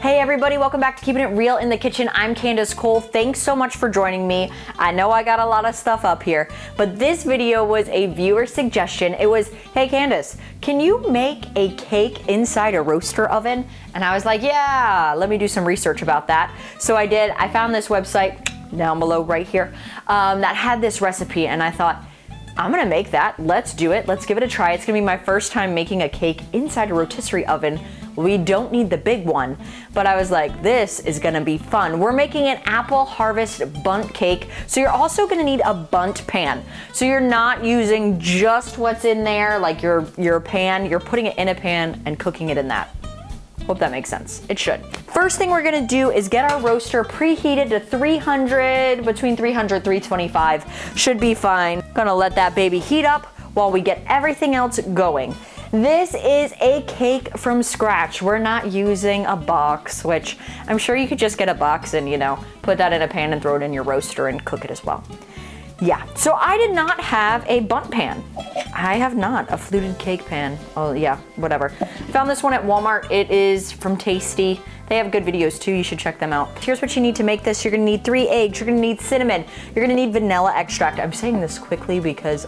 Hey everybody, welcome back to Keeping It Real in the Kitchen. I'm Candace Cole. Thanks so much for joining me. I know I got a lot of stuff up here, but this video was a viewer suggestion. It was, hey Candace, can you make a cake inside a roaster oven? And I was like, yeah, let me do some research about that. So I did. I found this website down below right here that had this recipe, and I thought, I'm gonna make that. Let's do it. Let's give it a try. It's gonna be my first time making a cake inside a rotisserie oven. We don't need the big one, but I was like, this is gonna be fun. We're making an apple harvest bundt cake, so you're also gonna need a bundt pan. So you're not using just what's in there, like your pan, you're putting it in a pan and cooking it in that. Hope that makes sense. It should. First thing we're gonna do is get our roaster preheated to 300, between 300, 325, should be fine. Gonna let that baby heat up while we get everything else going. This is a cake from scratch. We're not using a box, which I'm sure you could just get a box and, you know, put that in a pan and throw it in your roaster and cook it as well. Yeah, so I did not have a bundt pan. I have not, a fluted cake pan. Oh yeah, whatever. Found this one at Walmart. It is from Tasty. They have good videos too, you should check them out. Here's what you need to make this. You're gonna need 3 eggs, you're gonna need cinnamon, you're gonna need vanilla extract. I'm saying this quickly because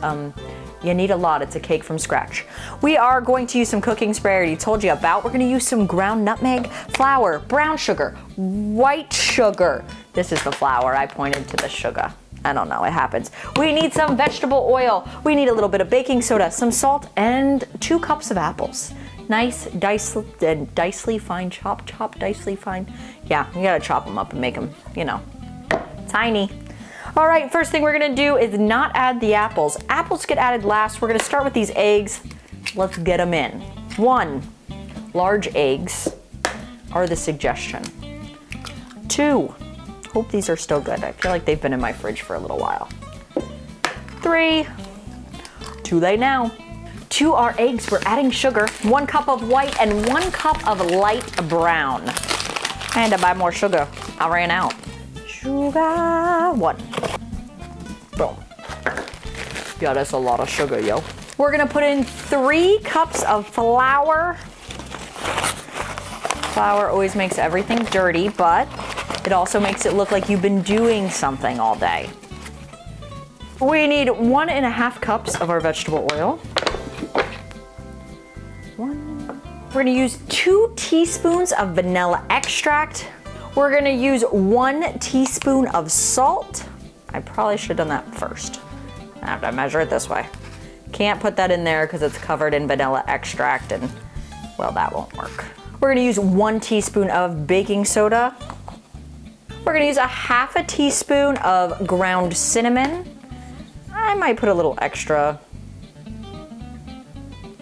you need a lot, it's a cake from scratch. We are going to use some cooking spray I already told you about. We're gonna use some ground nutmeg, flour, brown sugar, white sugar. This is the flour, I pointed to the sugar. I don't know, it happens. We need some vegetable oil. We need a little bit of baking soda, some salt, and 2 cups of apples. Nice, dicely fine, dicely fine. Yeah, you gotta chop them up and make them, you know, tiny. All right, first thing we're gonna do is not add the apples. Apples get added last. We're gonna start with these eggs. Let's get them in. 1, large eggs are the suggestion. 2, hope these are still good. I feel like they've been in my fridge for a little while. 3, too late now. To our eggs, we're adding sugar, 1 cup of white and 1 cup of light brown. I had to buy more sugar, I ran out. Sugar, 1. Boom. Yeah, that's a lot of sugar, yo. We're gonna put in 3 cups of flour. Flour always makes everything dirty, but it also makes it look like you've been doing something all day. We need 1.5 cups of our vegetable oil. We're gonna use 2 teaspoons of vanilla extract. We're gonna use 1 teaspoon of salt. I probably should have done that first. I have to measure it this way. Can't put that in there because it's covered in vanilla extract and, well, that won't work. We're gonna use 1 teaspoon of baking soda. We're gonna use 1/2 teaspoon of ground cinnamon. I might put a little extra.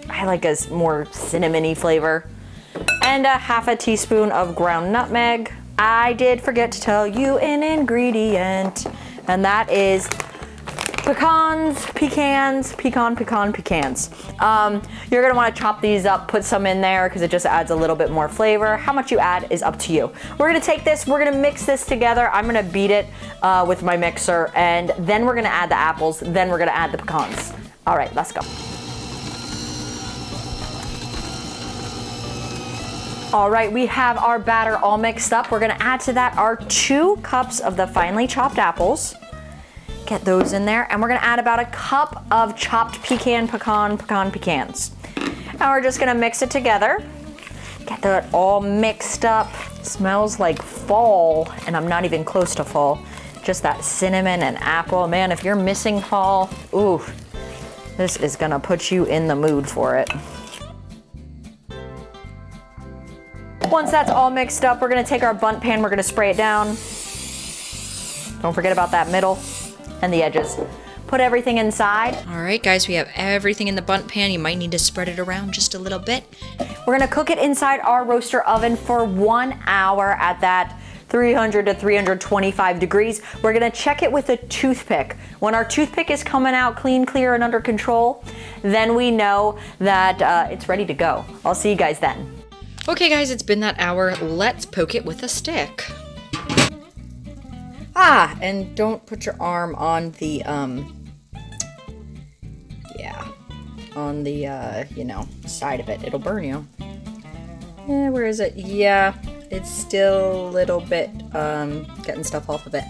I like a more cinnamony flavor. And 1/2 teaspoon of ground nutmeg. I did forget to tell you an ingredient, and that is pecans. You're gonna wanna chop these up, put some in there because it just adds a little bit more flavor. How much you add is up to you. We're gonna take this, we're gonna mix this together. I'm gonna beat it with my mixer, and then we're gonna add the apples, then we're gonna add the pecans. All right, let's go. All right, we have our batter all mixed up. We're gonna add to that our 2 cups of the finely chopped apples. Get those in there, and we're gonna add about 1 cup of chopped pecans. Now we're just gonna mix it together. Get that all mixed up. Smells like fall, and I'm not even close to fall. Just that cinnamon and apple. Man, if you're missing fall, ooh, this is gonna put you in the mood for it. Once that's all mixed up, we're gonna take our bundt pan, we're gonna spray it down. Don't forget about that middle and the edges. Put everything inside. All right, guys, we have everything in the bundt pan. You might need to spread it around just a little bit. We're gonna cook it inside our roaster oven for 1 hour at that 300 to 325 degrees. We're gonna check it with a toothpick. When our toothpick is coming out clean, clear, and under control, then we know that it's ready to go. I'll see you guys then. Okay, guys, it's been that hour. Let's poke it with a stick. And don't put your arm on the, on the, you know, side of it. It'll burn you. Where is it? Yeah, It's still a little bit getting stuff off of it.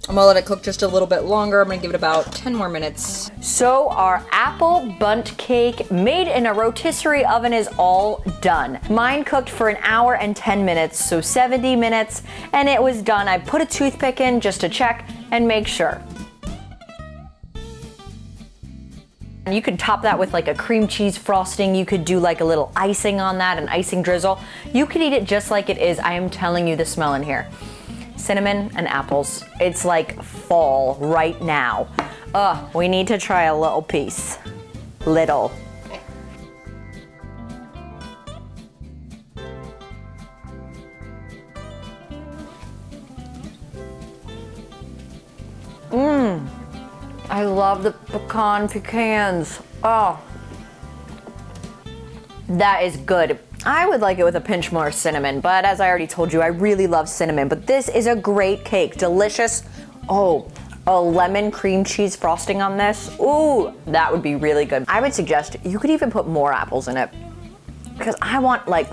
I'm gonna let it cook just a little bit longer. I'm gonna give it about 10 more minutes. So our apple bundt cake made in a rotisserie oven is all done. Mine cooked for an hour and 10 minutes, so 70 minutes, and it was done. I put a toothpick in just to check and make sure. You could top that with like a cream cheese frosting. You could do like a little icing on that, an icing drizzle. You could eat it just like it is. I am telling you the smell in here. Cinnamon and apples. It's like fall right now. We need to try a little piece. Little. I love the pecans. Oh, that is good. I would like it with a pinch more cinnamon, but as I already told you, I really love cinnamon. But this is a great cake, delicious. Oh, a lemon cream cheese frosting on this. Ooh, that would be really good. I would suggest you could even put more apples in it because I want like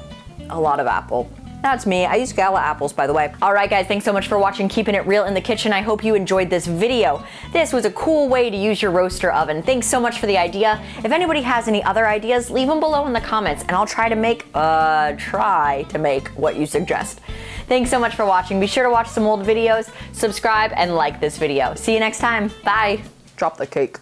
a lot of apple. That's me. I use gala apples, by the way. All right, guys, thanks so much for watching Keeping It Real in the Kitchen. I hope you enjoyed this video. This was a cool way to use your roaster oven. Thanks so much for the idea. If anybody has any other ideas, leave them below in the comments, and I'll try to make what you suggest. Thanks so much for watching. Be sure to watch some old videos, subscribe, and like this video. See you next time. Bye. Drop the cake.